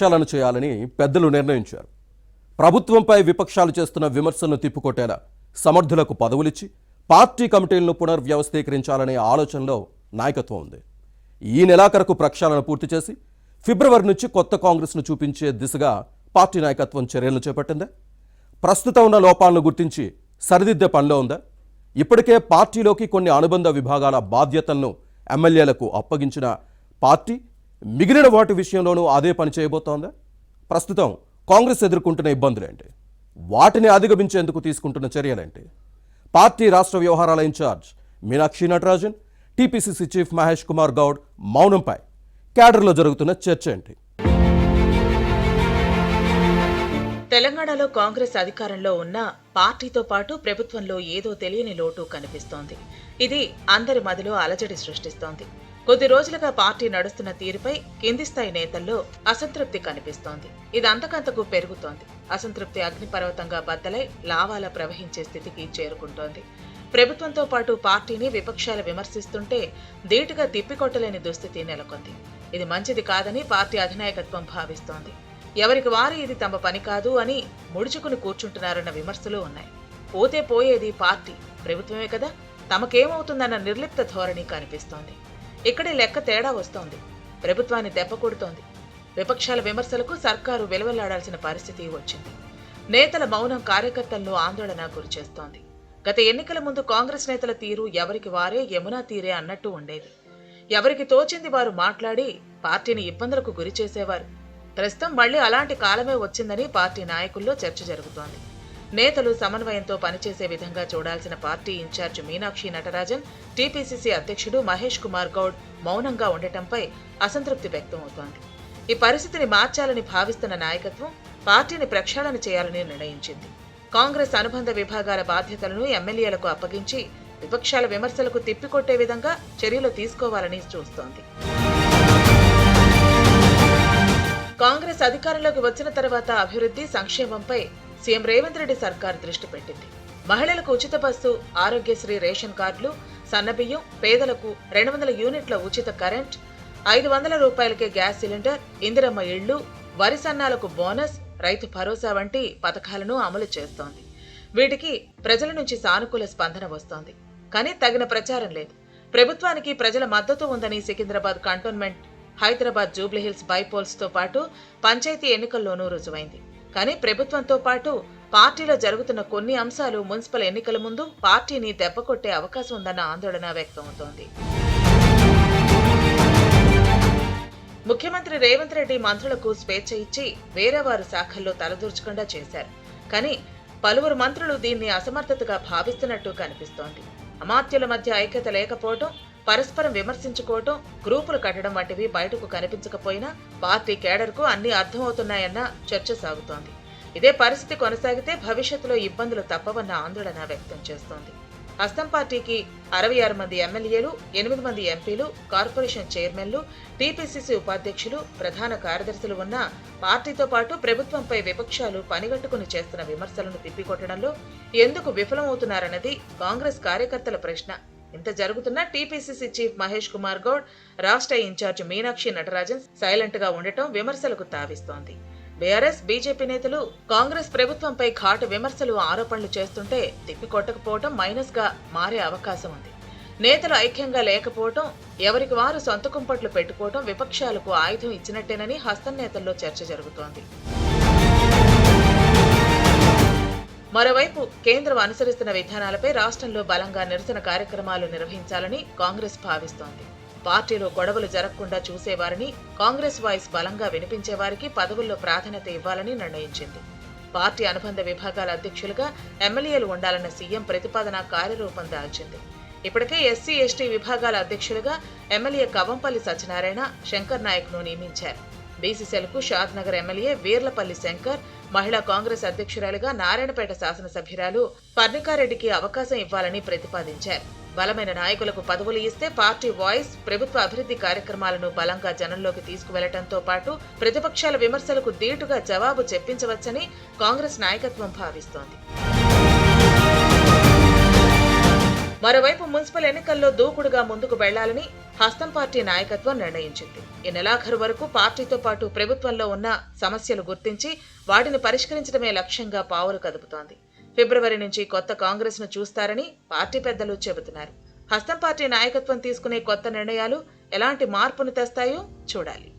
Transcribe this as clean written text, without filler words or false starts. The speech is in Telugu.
విమర్శలను చేయాలని పెద్దలు నిర్ణయించారు. ప్రభుత్వంపై విపక్షాలు చేస్తున్న విమర్శలను తిప్పుకొట్టేలా సమర్థులకు పదవులిచ్చి పార్టీ కమిటీలను పునర్వ్యవస్థీకరించాలనే ఆలోచనలో నాయకత్వం ఉంది. ఈ నెలాఖరుకు ప్రక్షాళన పూర్తి చేసి ఫిబ్రవరి నుంచి కొత్త కాంగ్రెస్ను చూపించే దిశగా పార్టీ నాయకత్వం చర్యలు చేపట్టిందా? ప్రస్తుతం ఉన్న లోపాలను గుర్తించి సరిదిద్దే పనిలో ఉందా? ఇప్పటికే పార్టీలోకి కొన్ని అనుబంధ విభాగాల బాధ్యతలను ఎమ్మెల్యేలకు అప్పగించిన పార్టీ మిగిలిన వాటి విషయంలోనూ అదే పని చేయబోతోందా? ప్రస్తుతం కాంగ్రెస్ ఎదుర్కొంటున్న ఇబ్బందులేంటి? వాటిని అధిగమించేందుకు తీసుకుంటున్న చర్యలేంటి? పార్టీ రాష్ట్ర వ్యవహారాల incharge Meenakshi Natarajan, TPCC chief Mahesh Kumar Goud మౌనంపై క్యాడర్లో జరుగుతున్న చర్చ ఏంటి? తెలంగాణలో కాంగ్రెస్ అధికారంలో ఉన్న పార్టీతో పాటు ప్రభుత్వంలో ఏదో తెలియని లోటు కనిపిస్తోంది. ఇది అందరి మదిలో అలజడి సృష్టిస్తోంది. కొద్ది రోజులుగా పార్టీ నడుస్తున్న తీరుపై కింది స్థాయి నేతల్లో అసంతృప్తి కనిపిస్తోంది. ఇది అంతకంతకు పెరుగుతోంది. అసంతృప్తి అగ్నిపర్వతంగా బద్దలై లావాలా ప్రవహించే స్థితికి చేరుకుంటోంది. ప్రభుత్వంతో పాటు పార్టీని విపక్షాలు విమర్శిస్తుంటే ధీటుగా తిప్పికొట్టలేని దుస్థితి నెలకొంది. ఇది మంచిది కాదని పార్టీ అధినాయకత్వం భావిస్తోంది. ఎవరికి వారు ఇది తమ పని కాదు అని ముడుచుకుని కూర్చుంటున్నారన్న విమర్శలు ఉన్నాయి. పోతే పోయేది పార్టీ, ప్రభుత్వమే కదా, తమకేమవుతుందన్న నిర్లిప్త ధోరణి కనిపిస్తోంది. ఇక్కడే లెక్క తేడా వస్తోంది. ప్రభుత్వాన్ని దెబ్బకొడుతోంది. విపక్షాల విమర్శలకు సర్కారు వెలువలాడాల్సిన పరిస్థితి వచ్చింది. నేతల మౌనం కార్యకర్తలను ఆందోళన గురిచేస్తోంది. గత ఎన్నికల ముందు కాంగ్రెస్ నేతల తీరు ఎవరికి వారే యమునా తీరే అన్నట్టు ఉండేది. ఎవరికి తోచింది వారు మాట్లాడి పార్టీని ఇబ్బందులకు గురి చేసేవారు. ప్రస్తుతం మళ్లీ అలాంటి కాలమే వచ్చిందని పార్టీ నాయకుల్లో చర్చ జరుగుతోంది. నేతలు సమన్వయంతో పనిచేసే విధంగా చూడాల్సిన party in charge Meenakshi Natarajan, TPCC అధ్యక్షుడు మహేష్ కుమార్ గౌడ్ మౌనంగా ఉండటంపై అసంతృప్తి వ్యక్తమవుతోంది. ఈ పరిస్థితిని మార్చాలని భావిస్తున్న నాయకత్వం పార్టీని ప్రక్షాళన చేయాలని నిర్ణయించింది. కాంగ్రెస్ అనుబంధ విభాగాల బాధ్యతలను ఎమ్మెల్యేలకు అప్పగించి విపక్షాల విమర్శలకు తిప్పికొట్టే విధంగా చర్యలు తీసుకోవాలని చూస్తోంది. కాంగ్రెస్ అధికారంలోకి వచ్చిన తర్వాత అభివృద్ధి, సంక్షేమంపై సీఎం రేవంత్ రెడ్డి సర్కార్ దృష్టి పెట్టింది. మహిళలకు ఉచిత బస్సు, ఆరోగ్యశ్రీ రేషన్ కార్డులు, సన్నబియ్యం, పేదలకు 200 యూనిట్ల ఉచిత కరెంట్, 500 రూపాయలకే గ్యాస్ సిలిండర్, ఇందిరమ్మ ఇళ్లు, వరి సన్నాలకు బోనస్, రైతు భరోసా వంటి పథకాలను అమలు చేస్తోంది. వీటికి ప్రజల నుంచి సానుకూల స్పందన వస్తోంది. కానీ తగిన ప్రచారం లేదు. ప్రభుత్వానికి ప్రజల మద్దతు ఉందని సికింద్రాబాద్ కంటోన్మెంట్, హైదరాబాద్ జూబ్లీహిల్స్ బైపోల్స్ తో పాటు పంచాయతీ ఎన్నికల్లోనూ రుజువైంది. కానీ ప్రభుత్వంతో పాటు పార్టీలో జరుగుతున్న కొన్ని అంశాలు మున్సిపల్ ఎన్నికల ముందు పార్టీని దెబ్బకొట్టే అవకాశం ఉందన్న ఆందోళన వ్యక్తమవుతోంది. ముఖ్యమంత్రి రేవంత్ రెడ్డి మంత్రులకు స్వేచ్ఛ ఇచ్చి వేరే వారు శాఖల్లో తలదూర్చకుండా చేశారు. కానీ పలువురు మంత్రులు దీన్ని అసమర్థతగా భావిస్తున్నట్టు కనిపిస్తోంది. అమాత్యుల మధ్య ఐక్యత లేకపోవడం, పరస్పరం విమర్శించుకోవటం, గ్రూపులు కట్టడం వంటివి బయటకు కనిపించకపోయినా పార్టీ కేడర్కు అన్ని అర్థమవుతున్నాయన్న చర్చ సాగుతోంది. ఇదే పరిస్థితి కొనసాగితే భవిష్యత్తులో ఇబ్బందులు తప్పవన్న ఆందోళన వ్యక్తం చేస్తోంది. హస్తం పార్టీకి 66 మంది ఎమ్మెల్యేలు, 8 మంది ఎంపీలు, కార్పొరేషన్ చైర్మన్లు, టీపీసీసీ ఉపాధ్యక్షులు, ప్రధాన కార్యదర్శులు ఉన్న పార్టీతో పాటు ప్రభుత్వంపై విపక్షాలు పనిగట్టుకుని చేస్తున్న విమర్శలను తిప్పికొట్టడంలో ఎందుకు విఫలమవుతున్నారన్నది కాంగ్రెస్ కార్యకర్తల ప్రశ్న. ఇంత జరుగుతున్నా టీపీసీసీ చీఫ్ మహేష్ కుమార్ గౌడ్, రాష్ట్ర ఇన్ఛార్జ్ మీనాక్షి నటరాజన్ సైలెంట్ గా ఉండటం విమర్శలకు తావిస్తోంది. బీఆర్ఎస్, బీజేపీ నేతలు కాంగ్రెస్ ప్రభుత్వంపై ఘాటు విమర్శలు, ఆరోపణలు చేస్తుంటే తిప్పికొట్టకపోవటం మైనస్ గా మారే అవకాశం ఉంది. నేతలు ఐక్యంగా లేకపోవటం, ఎవరికి వారు సొంత కుంపట్లు పెట్టుకోవటం విపక్షాలకు ఆయుధం ఇచ్చినట్టేనని హస్తం నేతల్లో చర్చ జరుగుతోంది. మరోవైపు కేంద్రం అనుసరిస్తున్న విధానాలపై రాష్ట్రంలో బలంగా నిరసన కార్యక్రమాలు నిర్వహించాలని కాంగ్రెస్ భావిస్తోంది. పార్టీలో గొడవలు జరగకుండా చూసేవారిని, కాంగ్రెస్ వాయిస్ బలంగా వినిపించేవారికి పదవుల్లో ప్రాధాన్యత ఇవ్వాలని నిర్ణయించింది. పార్టీ అనుబంధ విభాగాల అధ్యక్షులుగా ఎమ్మెల్యేలు ఉండాలన్న సీఎం ప్రతిపాదన కార్యరూపం దాల్చింది. ఇప్పటికే ఎస్సీ, ఎస్టీ విభాగాల అధ్యక్షులుగా ఎమ్మెల్యే కవంపల్లి సత్యనారాయణ, శంకర్ నాయక్ను నియమించారు. బీసీసీలకు షాద్నగర్ ఎమ్మెల్యే వీర్లపల్లి శంకర్, మహిళా కాంగ్రెస్ అధ్యక్షురాలుగా నారాయణపేట శాసనసభ్యురాలు పర్ణికారెడ్డికి అవకాశం ఇవ్వాలని ప్రతిపాదించారు. బలమైన నాయకులకు పదవులు ఇస్తే పార్టీ వాయిస్, ప్రభుత్వ అభివృద్ధి కార్యక్రమాలను బలంగా జనంలోకి తీసుకువెళ్లడంతో పాటు ప్రతిపక్షాల విమర్శలకు ధీటుగా జవాబు చెప్పించవచ్చని కాంగ్రెస్ నాయకత్వం భావిస్తోంది. మరోవైపు మున్సిపల్ ఎన్నికల్లో దూకుడుగా ముందుకు వెళ్లాలని హస్తం పార్టీ నాయకత్వం నిర్ణయించింది. ఈ నెలాఖరు వరకు పార్టీతో పాటు ప్రభుత్వంలో ఉన్న సమస్యలు గుర్తించి వాటిని పరిష్కరించడమే లక్ష్యంగా పావులు కదుపుతోంది. ఫిబ్రవరి నుంచి కొత్త కాంగ్రెస్ ను చూస్తారని పార్టీ పెద్దలు చెబుతున్నారు. హస్తం పార్టీ నాయకత్వం తీసుకునే కొత్త నిర్ణయాలు ఎలాంటి మార్పును తెస్తాయో చూడాలి.